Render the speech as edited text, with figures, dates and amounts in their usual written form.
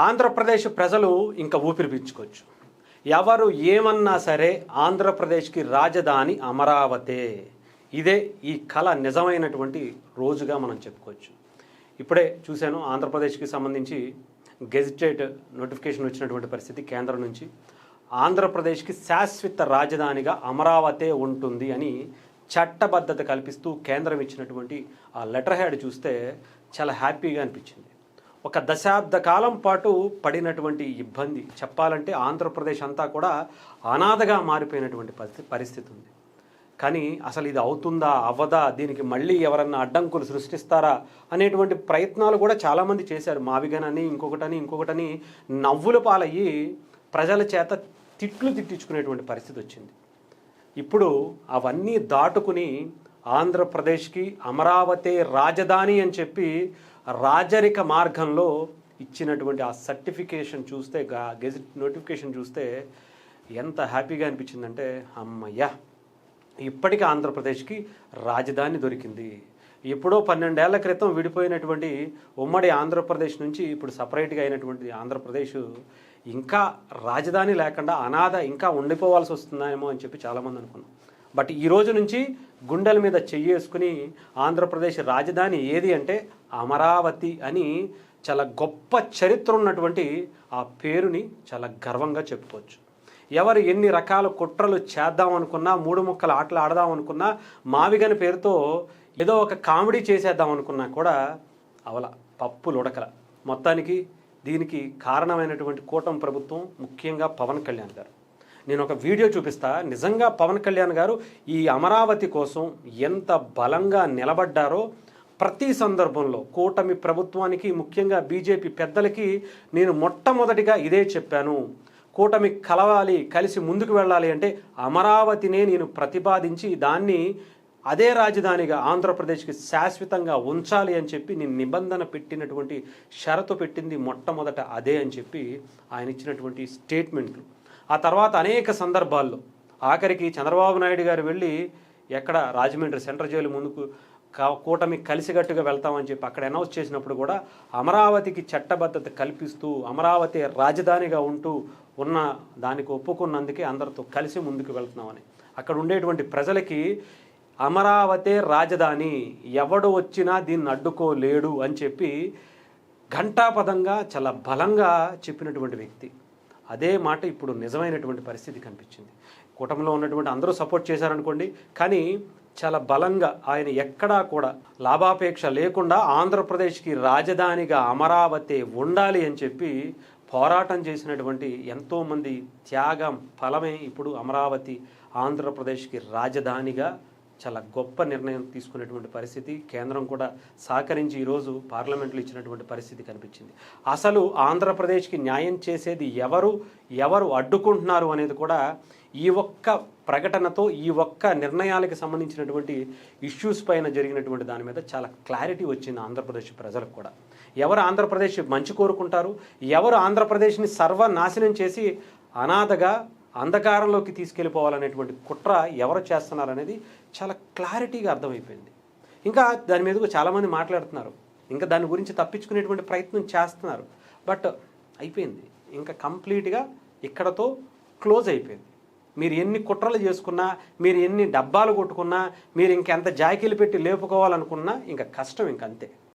ఆంధ్రప్రదేశ్ ప్రజలు ఇంకా ఊపిరి పీల్చుకోవచ్చు. ఎవరు ఏమన్నా సరే ఆంధ్రప్రదేశ్కి రాజధాని అమరావతే. ఇదే ఈ కళ నిజమైనటువంటి రోజుగా మనం చెప్పుకోవచ్చు. ఇప్పుడే చూశాను, ఆంధ్రప్రదేశ్కి సంబంధించి గెజిటెడ్ నోటిఫికేషన్ వచ్చినటువంటి పరిస్థితి కేంద్రం నుంచి. ఆంధ్రప్రదేశ్కి శాశ్వత రాజధానిగా అమరావతే ఉంటుంది అని చట్టబద్ధత కల్పిస్తూ కేంద్రం ఇచ్చినటువంటి ఆ లెటర్ హెడ్ చూస్తే చాలా హ్యాపీగా అనిపించింది. ఒక దశాబ్ద కాలం పాటు పడినటువంటి ఇబ్బంది చెప్పాలంటే ఆంధ్రప్రదేశ్ అంతా కూడా అనాథగా మారిపోయినటువంటి పరిస్థితి ఉంది. కానీ అసలు ఇది అవుతుందా అవ్వదా, దీనికి మళ్ళీ ఎవరన్నా అడ్డంకులు సృష్టిస్తారా అనేటువంటి ప్రయత్నాలు కూడా చాలామంది చేశారు. మావిగనని ఇంకొకటని నవ్వుల పాలయ్యి ప్రజల చేత తిట్టించుకునేటువంటి పరిస్థితి వచ్చింది. ఇప్పుడు అవన్నీ దాటుకుని ఆంధ్రప్రదేశ్కి అమరావతి రాజధాని అని చెప్పి రాజరిక మార్గంలో ఇచ్చినటువంటి ఆ సర్టిఫికేషన్ చూస్తే, గెజిట్ నోటిఫికేషన్ చూస్తే ఎంత హ్యాపీగా అనిపించిందంటే, అమ్మయ్యా ఇప్పటికీ ఆంధ్రప్రదేశ్కి రాజధాని దొరికింది. ఎప్పుడో 12 ఏళ్ల క్రితం విడిపోయినటువంటి ఉమ్మడి ఆంధ్రప్రదేశ్ నుంచి ఇప్పుడు సపరేట్గా అయినటువంటి ఆంధ్రప్రదేశ్ ఇంకా రాజధాని లేకుండా అనాథ ఇంకా ఉండిపోవాల్సి వస్తుందేమో అని చెప్పి చాలామంది అనుకున్నాం. బట్ ఈ రోజు నుంచి గుండెల మీద చెయ్యేసుకుని ఆంధ్రప్రదేశ్ రాజధాని ఏది అంటే అమరావతి అని చాలా గొప్ప చరిత్ర ఉన్నటువంటి ఆ పేరుని చాలా గర్వంగా చెప్పుకోవచ్చు. ఎవరు ఎన్ని రకాల కుట్రలు చేద్దాం అనుకున్నా, 3 ముక్కల ఆటలు ఆడదాం అనుకున్నా, మావిగని పేరుతో ఏదో ఒక కామెడీ చేసేద్దాం అనుకున్నా కూడా అవల పప్పులు ఉడకల. మొత్తానికి దీనికి కారణమైనటువంటి కూటమి ప్రభుత్వం, ముఖ్యంగా పవన్ కళ్యాణ్ గారు. నేను ఒక వీడియో చూపిస్తా. నిజంగా పవన్ కళ్యాణ్ గారు ఈ అమరావతి కోసం ఎంత బలంగా నిలబడ్డారో ప్రతి సందర్భంలో కూటమి ప్రభుత్వానికి, ముఖ్యంగా బీజేపీ పెద్దలకి నేను మొట్టమొదటిగా ఇదే చెప్పాను. కూటమి కలవాలి, కలిసి ముందుకు వెళ్ళాలి అంటే అమరావతినే నేను ప్రతిపాదించి దాన్ని అదే రాజధానిగా ఆంధ్రప్రదేశ్కి శాశ్వతంగా ఉంచాలి అని చెప్పి నేను నిబంధన పెట్టినటువంటి షరతు పెట్టింది మొట్టమొదట అదే అని చెప్పి ఆయన ఇచ్చినటువంటి స్టేట్మెంట్లు. ఆ తర్వాత అనేక సందర్భాల్లో ఆఖరికి చంద్రబాబు నాయుడు గారు వెళ్ళి ఎక్కడ రాజమండ్రి సెంట్రల్ జైలు ముందుకు కూటమి కలిసికట్టుగా వెళ్తామని చెప్పి అక్కడ అనౌన్స్ చేసినప్పుడు కూడా అమరావతికి చట్టబద్ధత కల్పిస్తూ అమరావతి రాజధానిగా ఉంటూ ఉన్న దానికి ఒప్పుకున్నందుకే అందరితో కలిసి ముందుకు వెళ్తున్నామని అక్కడ ఉండేటువంటి ప్రజలకి అమరావతి రాజధాని, ఎవడు వచ్చినా దీన్ని అడ్డుకోలేడు అని చెప్పి ఘంటాపదంగా చాలా బలంగా చెప్పినటువంటి వ్యక్తి. అదే మాట ఇప్పుడు నిజమైనటువంటి పరిస్థితి కనిపించింది. కూటమిలో ఉన్నటువంటి అందరూ సపోర్ట్ చేశారనుకోండి, కానీ చాలా బలంగా ఆయన ఎక్కడా కూడా లాభాపేక్ష లేకుండా ఆంధ్రప్రదేశ్కి రాజధానిగా అమరావతి ఉండాలి అని చెప్పి పోరాటం చేసినటువంటి ఎంతోమంది త్యాగం ఫలమే ఇప్పుడు అమరావతి ఆంధ్రప్రదేశ్కి రాజధానిగా చాలా గొప్ప నిర్ణయం తీసుకునేటువంటి పరిస్థితి. కేంద్రం కూడా సహకరించి ఈరోజు పార్లమెంట్లో ఇచ్చినటువంటి పరిస్థితి కనిపించింది. అసలు ఆంధ్రప్రదేశ్కి న్యాయం చేసేది ఎవరు అడ్డుకుంటున్నారు అనేది కూడా ఈ ఒక్క ప్రకటనతో, ఈ ఒక్క నిర్ణయాలకు సంబంధించినటువంటి ఇష్యూస్ పైన జరిగినటువంటి దాని మీద చాలా క్లారిటీ వచ్చింది ఆంధ్రప్రదేశ్ ప్రజలకు కూడా. ఎవరు ఆంధ్రప్రదేశ్ మంచి కోరుకుంటారు, ఎవరు ఆంధ్రప్రదేశ్ని సర్వనాశనం చేసి అనాథగా అంధకారంలోకి తీసుకెళ్ళిపోవాలనేటువంటి కుట్ర ఎవరు చేస్తున్నారనేది చాలా క్లారిటీగా అర్థమైపోయింది. ఇంకా దాని మీద చాలామంది మాట్లాడుతున్నారు, ఇంకా దాని గురించి తప్పించుకునేటువంటి ప్రయత్నం చేస్తున్నారు. బట్ అయిపోయింది, ఇంకా కంప్లీట్గా ఇక్కడతో క్లోజ్ అయిపోయింది. మీరు ఎన్ని కుట్రలు చేసుకున్నా, మీరు ఎన్ని డబ్బాలు కొట్టుకున్నా, మీరు ఇంకెంత జాకీలు పెట్టి లేపుకోవాలనుకున్నా ఇంకా కష్టం, ఇంకంతే.